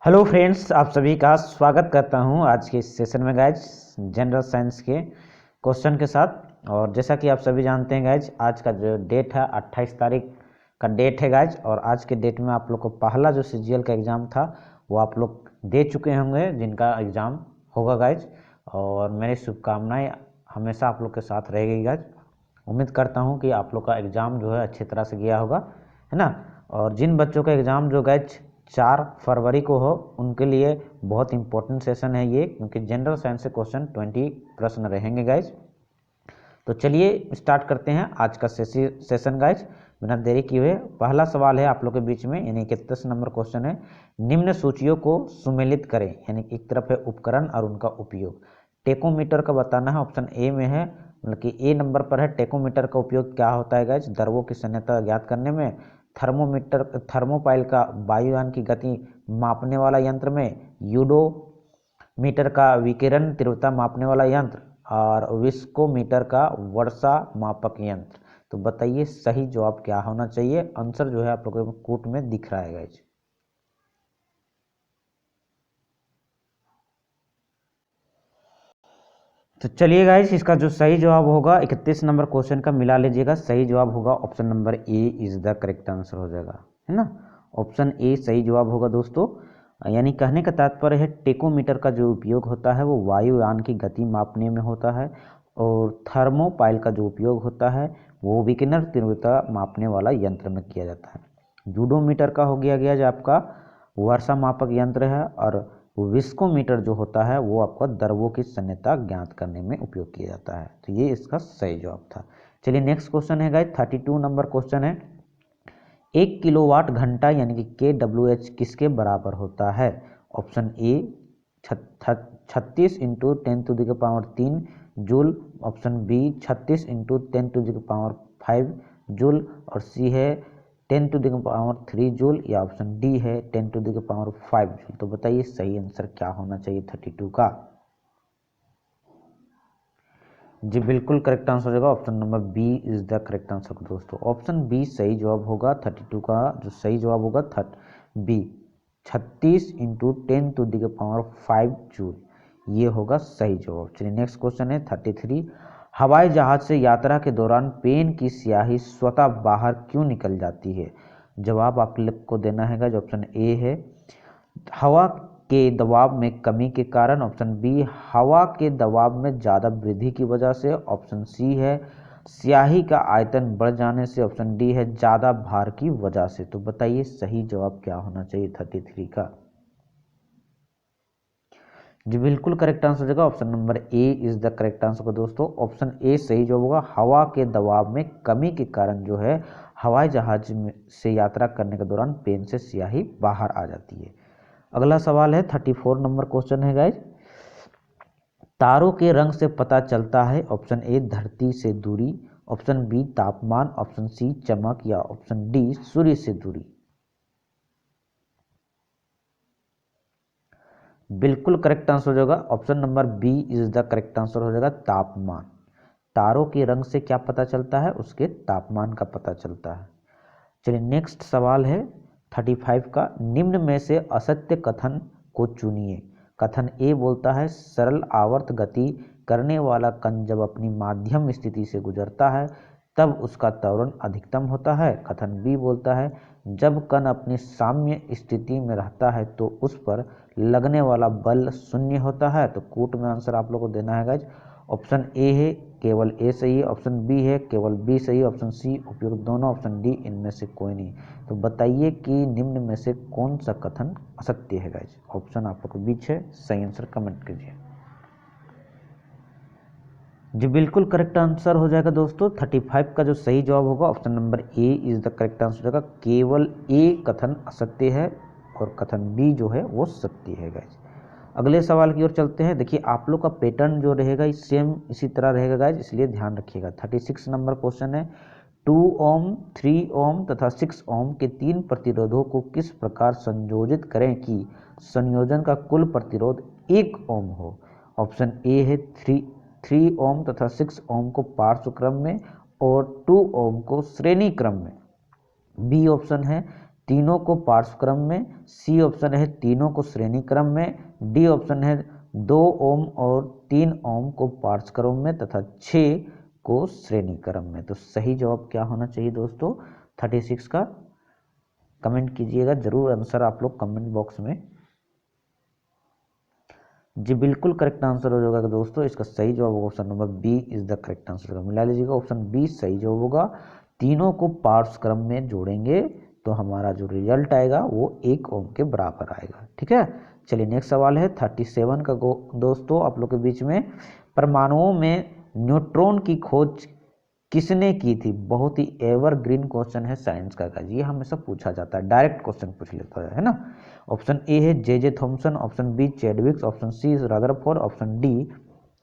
Hello friends, आप सभी का स्वागत करता हूं आज के इस सेशन में गाइज जनरल साइंस के क्वेश्चन के साथ। और जैसा कि आप सभी जानते हैं गाइज, आज का जो डेट है 28 तारीख का डेट है गाइज। और आज के डेट में आप लोग को पहला जो सीजीएल का एग्ज़ाम था वो आप लोग दे चुके होंगे, जिनका एग्ज़ाम होगा गाइज। और मेरी शुभकामनाएँ हमेशा आप लोग के साथ रहेगी गाइज। उम्मीद करता हूँ कि आप लोग का एग्ज़ाम जो है अच्छी तरह से गया होगा, है ना। और जिन बच्चों का एग्ज़ाम जो गाइज 4 फरवरी को हो, उनके लिए बहुत इंपॉर्टेंट सेशन है ये, क्योंकि जनरल साइंस से क्वेश्चन 20 प्रश्न रहेंगे गाइज। तो चलिए स्टार्ट करते हैं आज का सेशन गाइज, बिना देरी किए हुए। पहला सवाल है आप लोग के बीच में, यानी 31 नंबर क्वेश्चन है। निम्न सूचियों को सुमेलित करें, यानी एक तरफ है उपकरण और उनका उपयोग। टेकोमीटर का बताना है, ऑप्शन ए में है, मतलब कि ए नंबर पर है। टेकोमीटर का उपयोग क्या होता है गाइज? द्रवों की संयोजकता ज्ञात करने में। थर्मोमीटर, थर्मोपाइल का वायुयान की गति मापने वाला यंत्र में। यूडोमीटर का विकिरण तीव्रता मापने वाला यंत्र। और विस्कोमीटर का वर्षा मापक यंत्र। तो बताइए सही जवाब क्या होना चाहिए? आंसर जो है आप लोगों को कूट में दिख रहा है गाइज। तो चलिए गाइज, इसका जो सही जवाब होगा 31 नंबर क्वेश्चन का मिला लीजिएगा। सही जवाब होगा option number A is the correct answer हो जाएगा, है ना। ऑप्शन ए सही जवाब होगा दोस्तों। यानी कहने का तात्पर्य है टेकोमीटर का जो उपयोग होता है वो वायुयान की गति मापने में होता है। और थर्मोपाइल का जो उपयोग होता है वो विकिरण तीव्रता मापने वाला यंत्र में किया जाता है। जूडोमीटर का हो गया जो आपका वर्षा मापक यंत्र है। और विस्कोमीटर जो होता है वो आपका द्रवों की संयोजकता ज्ञात करने में उपयोग किया जाता है। तो ये इसका सही जवाब था। चलिए नेक्स्ट क्वेश्चन है गाइस, 32 नंबर क्वेश्चन है। 1 किलोवाट घंटा यानी कि KWH किसके बराबर होता है? Option A 36 into 10⁻³ joule. Option B 36 into 10⁻5 joule. और सी है 10⁻³ जूल। या ऑप्शन डी है 10⁻5 जूल। तो बताइए सही आंसर क्या होना चाहिए 32 का? जी बिल्कुल करेक्ट आंसर हो जाएगा, option number B is the correct answer दोस्तों। ऑप्शन बी सही जवाब होगा 32 का। जो सही जवाब होगा बी 36 इंटू 10⁻5 जूल, ये होगा सही जवाब। चलिए नेक्स्ट क्वेश्चन है 33। हवाई जहाज से यात्रा के दौरान पेन की स्याही स्वतः बाहर क्यों निकल जाती है? जवाब आप लोग को देना है। जो ऑप्शन ए है हवा के दबाव में कमी के कारण। ऑप्शन बी हवा के दबाव में ज़्यादा वृद्धि की वजह से। ऑप्शन सी है स्याही का आयतन बढ़ जाने से। ऑप्शन डी है ज़्यादा भार की वजह से। तो बताइए सही जवाब क्या होना चाहिए 33 का? जी बिल्कुल करेक्ट आंसर हो जाएगा, option number A is the correct answer को दोस्तों। ऑप्शन ए सही जवाब होगा। हवा के दबाव में कमी के कारण जो है हवाई जहाज से यात्रा करने के दौरान पेन से स्याही बाहर आ जाती है। अगला सवाल है 34 नंबर क्वेश्चन है गाइज। तारों के रंग से पता चलता है। ऑप्शन ए धरती से दूरी। ऑप्शन बी तापमान। ऑप्शन सी चमक। या ऑप्शन डी सूर्य से दूरी। बिल्कुल करेक्ट आंसर हो जाएगा, option number B is the correct answer हो जाएगा, तापमान। तारों के रंग से क्या पता चलता है? उसके तापमान का पता चलता है। चलिए नेक्स्ट सवाल है 35 का। निम्न में से असत्य कथन को चुनिए। कथन ए बोलता है सरल आवर्त गति करने वाला कण जब अपनी माध्यम स्थिति से गुजरता है तब उसका त्वरण अधिकतम होता है। कथन बी बोलता है जब कण अपनी साम्य स्थिति में रहता है तो उस पर लगने वाला बल शून्य होता है। तो कूट में आंसर आप लोग को देना है गाइज। ऑप्शन ए है केवल ए सही है। ऑप्शन बी है केवल बी सही है। ऑप्शन सी उपयुक्त दोनों। ऑप्शन डी इनमें से कोई नहीं। तो बताइए कि निम्न में से कौन सा कथन असत्य है गाइज? ऑप्शन आप लोग के बीच है, सही आंसर कमेंट कीजिए। जी बिल्कुल करेक्ट आंसर हो जाएगा दोस्तों। 35 का जो सही जवाब होगा option number A is the correct answer हो जाएगा। केवल ए कथन असत्य है और कथन बी जो है वो सत्य है गाइज। अगले सवाल की ओर चलते हैं। देखिए आप लोग का पैटर्न जो रहेगा सेम इसी तरह रहेगा गाइज, इसलिए ध्यान रखिएगा। 36 नंबर क्वेश्चन है 2 ओम 3 ओम तथा 6 ओम के 3 प्रतिरोधों को किस प्रकार संयोजित करें कि संयोजन का कुल प्रतिरोध 1 ओम हो? ऑप्शन ए है 3 ओम तथा 6 ओम को पार्श्व क्रम में और 2 ओम को श्रेणी क्रम में। बी ऑप्शन है तीनों को पार्श्व क्रम में, सी ऑप्शन है तीनों को श्रेणी क्रम में, डी ऑप्शन है 2 ओम और 3 ओम को पार्श्व क्रम में तथा 6 को श्रेणी क्रम में। तो सही जवाब क्या होना चाहिए दोस्तों 36 का? कमेंट कीजिएगा जरूर आंसर आप लोग कमेंट बॉक्स में। जी बिल्कुल करेक्ट आंसर हो जाएगा दोस्तों, इसका सही जवाब होगा option number B is the correct answer. मिला लीजिएगा, ऑप्शन बी सही जवाब होगा। तीनों को पार्श्व क्रम में जोड़ेंगे तो हमारा जो रिजल्ट आएगा वो 1 ओम के बराबर आएगा। ठीक है, चलिए नेक्स्ट सवाल है 37 का दोस्तों आप लोग के बीच में। परमाणुओं में न्यूट्रॉन की खोज किसने की थी? बहुत ही एवरग्रीन क्वेश्चन है साइंस का गाइस, ये हमेशा पूछा जाता है, डायरेक्ट क्वेश्चन पूछ लेता है ना। ऑप्शन ए है J Thomson, option B Chadwick, option C Rutherford, option D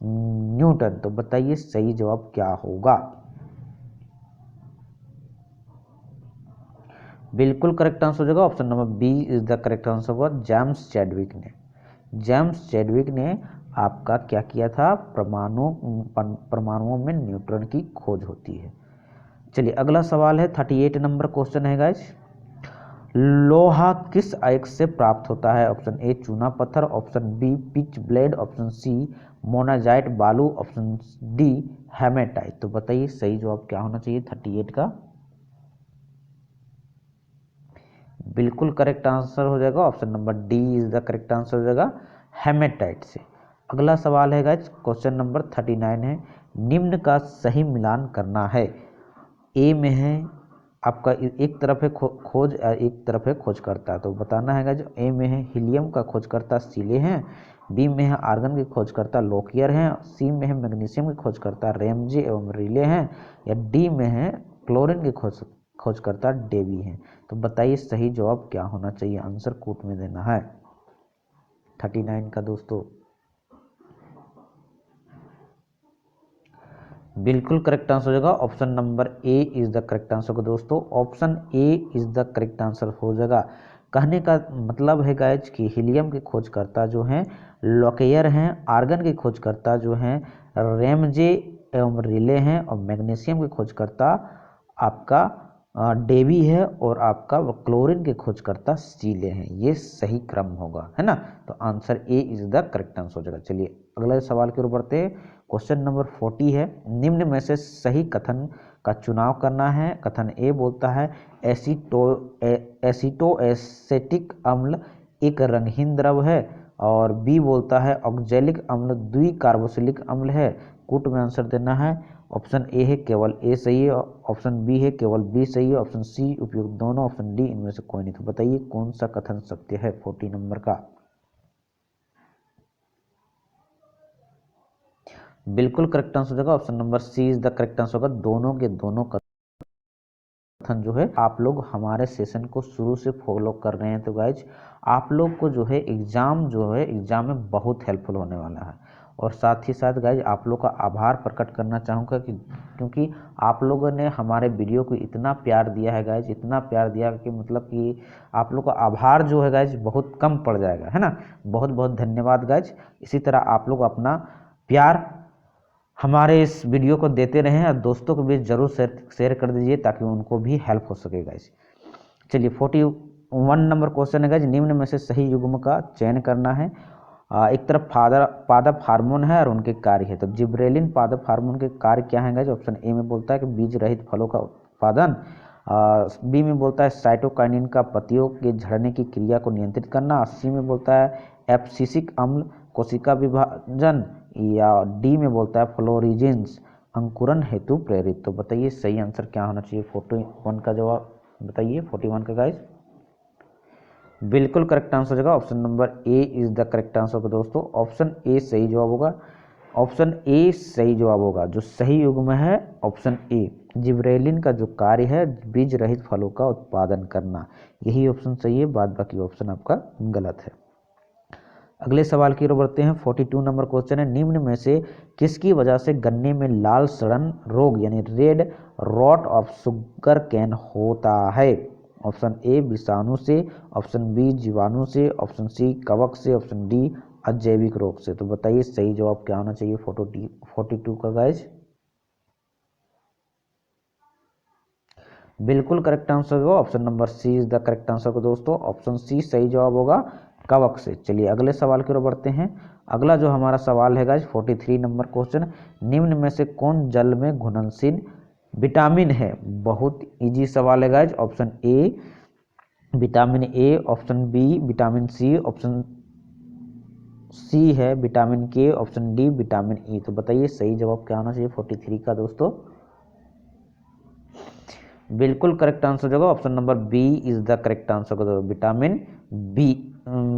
Newton. तो बताइए सही जवाब क्या होगा? बिल्कुल करेक्ट आंसर हो जाएगा, option number B is the correct answer होगा। जेम्स चैडविक ने आपका क्या किया था? परमाणुओं में न्यूट्रॉन की खोज होती है। चलिए अगला सवाल है 38 नंबर क्वेश्चन है गाइस। लोहा किस अयस्क से प्राप्त होता है? ऑप्शन ए चूना पत्थर, option B pitchblende, option C monazite बालू, ऑप्शन डी हेमेटाइट। तो बताइए सही जवाब क्या होना चाहिए 38 का? बिल्कुल करेक्ट आंसर हो जाएगा, option number D is the correct answer हो जाएगा, हेमेटाइट से। अगला सवाल है गाइस क्वेश्चन नंबर 39 है। निम्न का सही मिलान करना है। ए में है आपका एक तरफ है खोज, एक तरफ है खोजकर्ता। तो बताना है गाइस, ए में है हीलियम का खोजकर्ता सीले हैं, बी में है आर्गन के खोजकर्ता लोकियर हैं, सी में है मैग्नीशियम के खोजकर्ता रेमजे एवं रिले हैं, या डी में है क्लोरीन के खोजकर्ता डेवी हैं। तो बताइए सही जवाब क्या होना चाहिए? आंसर कोट में देना है 39 का दोस्तों। बिल्कुल करेक्ट आंसर हो जाएगा, option number A is the correct answer होगा दोस्तों। Option A is the correct answer हो जाएगा। कहने का मतलब है गाइज कि हीलियम के खोजकर्ता जो हैं लोकेयर हैं, आर्गन के खोजकर्ता जो हैं रेमजे एवं रिले हैं, और मैग्नीशियम के खोजकर्ता आपका डेवी है, और आपका क्लोरीन के खोजकर्ता सीले हैं। ये सही क्रम होगा, है ना। तो answer A is the correct answer हो जाएगा। चलिए अगले सवाल की ओर बढ़ते हैं। क्वेश्चन नंबर 40 है। निम्न में से सही कथन का चुनाव करना है। कथन ए बोलता है एसिटोएसेटिक अम्ल एक रंगहीन द्रव है, और बी बोलता है ऑक्जेलिक अम्ल द्विकार्बोक्सिलिक अम्ल है। कूट में आंसर देना है। ऑप्शन ए है केवल ए सही है, ऑप्शन बी है केवल बी सही है, ऑप्शन सी उपयुक्त दोनों, ऑप्शन डी इनमें से कोई नहीं। तो बताइए कौन सा कथन सत्य है 40 नंबर का? बिल्कुल करेक्ट आंसर हो जाएगा, option number C is the correct answer होगा। दोनों के दोनों कथन जो है आप लोग हमारे सेशन को शुरू से फॉलो कर रहे हैं तो गाइज आप लोग को जो है एग्जाम में बहुत हेल्पफुल होने वाला है। और साथ ही साथ गाइज आप लोग का आभार प्रकट करना चाहूँगा कि क्योंकि आप लोगों ने हमारे वीडियो को इतना प्यार दिया है गाइज, इतना प्यार दिया कि मतलब कि आप लोग का आभार जो है गाइज बहुत कम पड़ जाएगा, है ना। बहुत बहुत धन्यवाद गाइज। इसी तरह आप लोग अपना प्यार हमारे इस वीडियो को देते रहें और दोस्तों को भी जरूर शेयर कर दीजिए ताकि उनको भी हेल्प हो सके गाइज। चलिए 41 नंबर क्वेश्चन है गाइज। निम्न में से सही युग्म का चयन करना है। एक तरफ पादप हार्मोन है और उनके कार्य है। तो जिब्रेलिन पादप हार्मोन के कार्य क्या है गाइज? ऑप्शन ए में बोलता है कि बीज रहित फलों का उत्पादन, बी में बोलता है साइटोकाइनिन का पत्तियों के झड़ने की क्रिया को नियंत्रित करना, सी में बोलता है एब्सिसिक अम्ल कोशिका विभाजन, या डी में बोलता है फ्लोरिजेंस अंकुरन हेतु प्रेरित। तो बताइए सही आंसर क्या होना चाहिए 41 का जवाब बताइए 41 का गाइस। बिल्कुल करेक्ट आंसर हो जाएगा, option number A is the correct answer होगा दोस्तों। ऑप्शन ए सही जवाब होगा, ऑप्शन ए सही जवाब होगा। जो सही युग्म है ऑप्शन ए, जिब्रेलिन का जो कार्य है बीज रहित फलों का उत्पादन करना, यही ऑप्शन सही है, बाद बाकी ऑप्शन आपका गलत है। अगले सवाल की ओर बढ़ते हैं। 42 नंबर क्वेश्चन है। निम्न में से किसकी वजह से गन्ने में लाल सड़न रोग यानी red rot of sugarcane होता है? ऑप्शन ए विषाणु से, ऑप्शन बी जीवाणु से, ऑप्शन सी कवक से, ऑप्शन डी अजैविक रोग से। तो बताइए सही जवाब क्या होना चाहिए 42 का गाइज। बिल्कुल करेक्ट आंसर होगा option number C is the correct answer होगा दोस्तों, ऑप्शन सी सही जवाब होगा कवक से। चलिए अगले सवाल की ओर बढ़ते हैं। अगला जो हमारा सवाल है गाइस 43 नंबर क्वेश्चन, निम्न में से कौन जल में घुलनशील विटामिन है? बहुत इजी सवाल है guys. Option A vitamin A, option B vitamin C, option C है विटामिन के, ऑप्शन डी विटामिन ई। तो बताइए सही जवाब क्या होना चाहिए 43 का दोस्तों? बिल्कुल करेक्ट आंसर होगा option number B is the correct answer होगा। विटामिन बी,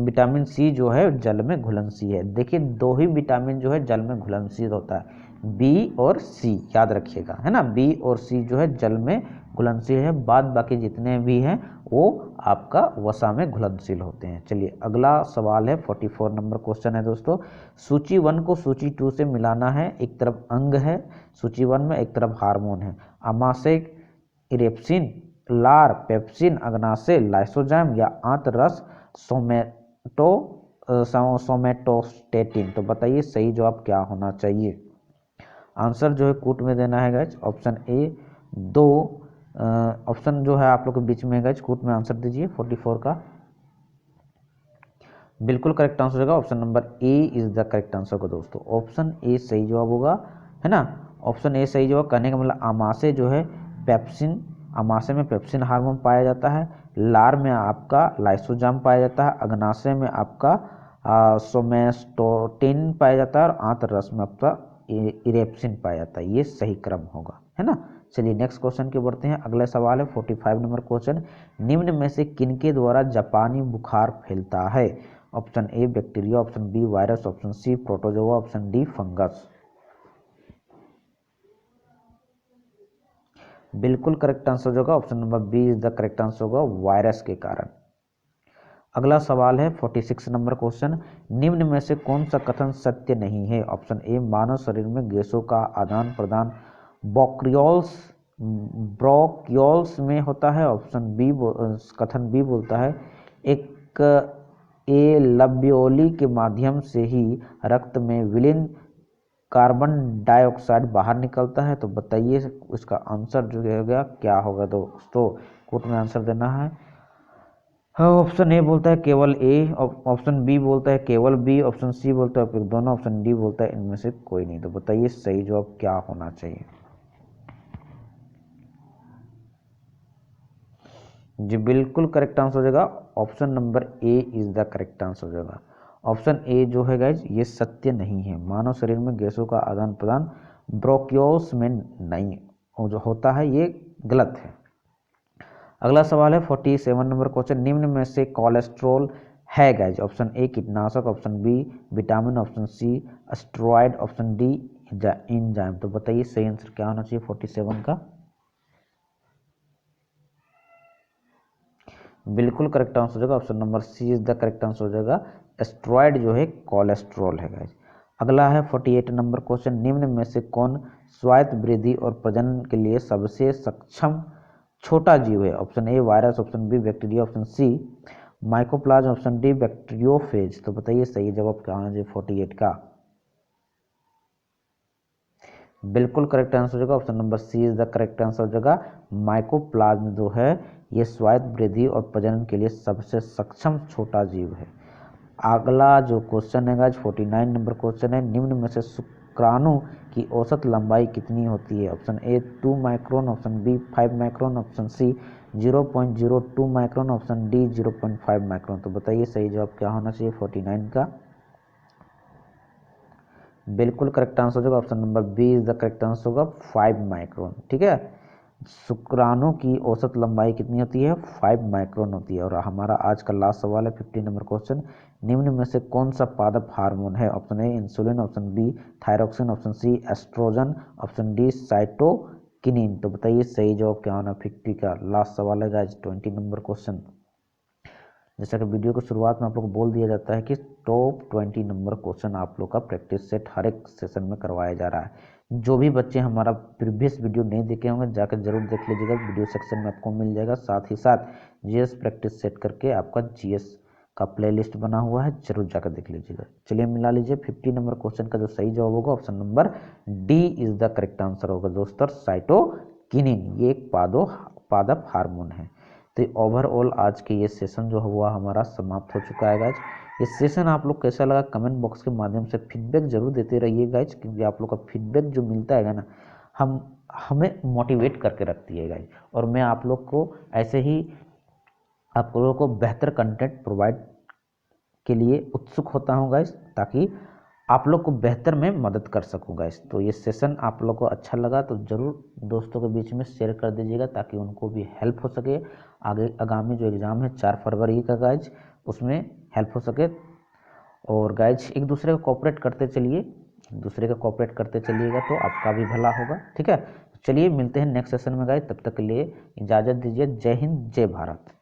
विटामिन सी जो है जल में घुलनशील है। देखिए दो ही विटामिन जो है जल में घुलनशील होता है, बी और सी, याद रखिएगा, है ना। बी और सी जो है जल में घुलनशील है, बाद बाकी जितने भी हैं वो आपका वसा में घुलनशील होते हैं। चलिए अगला सवाल है 44 नंबर क्वेश्चन है दोस्तों, सूची 1 को सूची 2 से मिलाना है। एक तरफ अंग है सूची 1 में, एक तरफ हार्मोन है। अमाशय इरेप्सिन, लार पेप्सिन, अग्नाशय लाइसोजाइम या आंतररस सोमेटोस्टेटिन। तो बताइए सही जवाब क्या होना चाहिए? आंसर जो है कूट में देना है गाइज। ऑप्शन ए दो ऑप्शन जो है आप लोग के बीच में है गाइज, कूट में आंसर दीजिए 44 का। बिल्कुल करेक्ट आंसर होगा option number A is the correct answer होगा दोस्तों, ऑप्शन ए सही जवाब होगा, है ना। ऑप्शन ए सही जवाब। कहने का मतलब आमाशय जो है पेप्सिन, आमाशय में पेप्सिन हार्मोन पाया जाता है, लार में आपका लाइसोजाइम पाया जाता है, अग्नाशय में आपका सोमेस्टोटिन पाया जाता है और आंतररस में आपका इरेप्सिन पाया जाता है। ये सही क्रम होगा, है ना। चलिए नेक्स्ट क्वेश्चन की बढ़ते हैं। अगला सवाल है 45 नंबर क्वेश्चन, निम्न में से किनके द्वारा जापानी बुखार फैलता है? Option A bacteria, option B virus, option C protozoa, option D fungus. बिल्कुल करेक्ट आंसर होगा option number B is the correct answer होगा, वायरस के कारण। अगला सवाल है 46 नंबर क्वेश्चन, निम्न में से कौन सा कथन सत्य नहीं है? ऑप्शन ए मानव शरीर में गैसों का आदान प्रदान ब्रोक्योल्स में होता है। ऑप्शन बी कथन बी बोलता है एक एलवियोली के माध्यम से ही रक्त में विलीन कार्बन डाइऑक्साइड बाहर निकलता है। तो बताइए उसका आंसर जो होगा क्या होगा दोस्तों? कोर्ट में आंसर देना है। ऑप्शन ए बोलता है केवल ए, ऑप्शन बी बोलता है केवल बी, ऑप्शन सी बोलता है फिर दोनों, ऑप्शन डी बोलता है इनमें से कोई नहीं। तो बताइए सही जवाब क्या होना चाहिए? जी बिल्कुल करेक्ट आंसर हो जाएगा, option number A is the correct answer हो जाएगा। ऑप्शन ए जो है गाइज ये सत्य नहीं है, मानव शरीर में गैसों का आदान प्रदान ब्रोक्योल्स में नहीं जो होता है, ये गलत है। अगला सवाल है 47 नंबर क्वेश्चन, निम्न में से कोलेस्ट्रॉल है गाइज? ऑप्शन ए कीटनाशक, option B vitamin, option C steroid, option D enzyme. तो बताइए सही आंसर क्या होना चाहिए 47 का? बिल्कुल करेक्ट आंसर हो जाएगा option number C is the correct answer हो जाएगा, स्टेरॉइड जो है कोलेस्ट्रॉल है गाइस। अगला है 48 नंबर क्वेश्चन, निम्न में से कौन स्वायत्त वृद्धि और प्रजनन के लिए सबसे सक्षम छोटा जीव है? Option A virus, option B bacteria, option C mycoplasma, option D bacteriophage. तो बताइए सही जवाब क्या होना चाहिए 48 का? बिल्कुल करेक्ट आंसर हो जाएगा option number C is the correct answer हो जाएगा, माइकोप्लाज्म जो है ये स्वायत्त वृद्धि और प्रजनन के लिए सबसे सक्षम छोटा जीव है। अगला जो क्वेश्चन है गाइस 49 नंबर क्वेश्चन है, निम्न में से शुक्राणु की औसत लंबाई कितनी होती है? Option A 2 micron, option B 5 micron, option C 0.02 micron, option D 0.5 micron. तो बताइए सही जवाब क्या होना चाहिए 49 का? बिल्कुल करेक्ट आंसर होगा option number B is the correct answer होगा 5 माइक्रोन। ठीक है, शुक्राणु की औसत लंबाई कितनी होती है? 5 माइक्रोन होती है। और हमारा आज का लास्ट सवाल है 50 नंबर क्वेश्चन, निम्न में से कौन सा पादप हार्मोन है? Option A insulin, option B thyroxine, option C oestrogen, option D cytokinin. तो बताइए सही जवाब क्या होना 50 का? लास्ट सवाल है गाइस 20 नंबर क्वेश्चन। जैसा कि वीडियो की शुरुआत में आप लोग को बोल दिया जाता है कि टॉप 20 नंबर क्वेश्चन आप लोग का प्रैक्टिस सेट हर एक सेशन में करवाया जा रहा है। जो भी बच्चे हमारा प्रीवियस वीडियो नहीं देखे होंगे जाकर जरूर देख लीजिएगा, वीडियो सेक्शन में आपको मिल जाएगा। साथ ही साथ जीएस प्रैक्टिस सेट करके आपका जीएस का प्लेलिस्ट बना हुआ है, जरूर जाकर देख लीजिएगा। चलिए मिला लीजिए 50 नंबर क्वेश्चन का जो सही जवाब होगा option number D is the correct answer होगा दोस्तों, साइटोकिनिन। ये एक पादप हार्मोन है। तो ओवरऑल आज के ये सेशन जो हुआ हमारा समाप्त हो चुका है गाइज। ये सेशन आप लोग कैसा लगा कमेंट बॉक्स के माध्यम से फीडबैक जरूर देते रहिए गाइज, क्योंकि आप लोग का फीडबैक जो मिलता है ना हमें मोटिवेट करके रखती है गाइज। और मैं आप लोग को ऐसे ही आप लोगों को बेहतर कंटेंट प्रोवाइड के लिए उत्सुक होता हूँ गाइज, ताकि आप लोग को बेहतर में मदद कर सकूँ गाइज। तो ये सेशन आप लोग को अच्छा लगा तो ज़रूर दोस्तों के बीच में शेयर कर दीजिएगा, ताकि उनको भी हेल्प हो सके। आगे आगामी जो एग्ज़ाम है 4 फरवरी का गाइज, उसमें हेल्प हो सके। और गाइज एक दूसरे को कोऑपरेट करते चलिए, एक दूसरे का कोऑपरेट करते चलिएगा तो आपका भी भला होगा। ठीक है, चलिए मिलते हैं नेक्स्ट सेशन में गाइज, तब तक के लिए इजाज़त दीजिए। जय हिंद, जय भारत।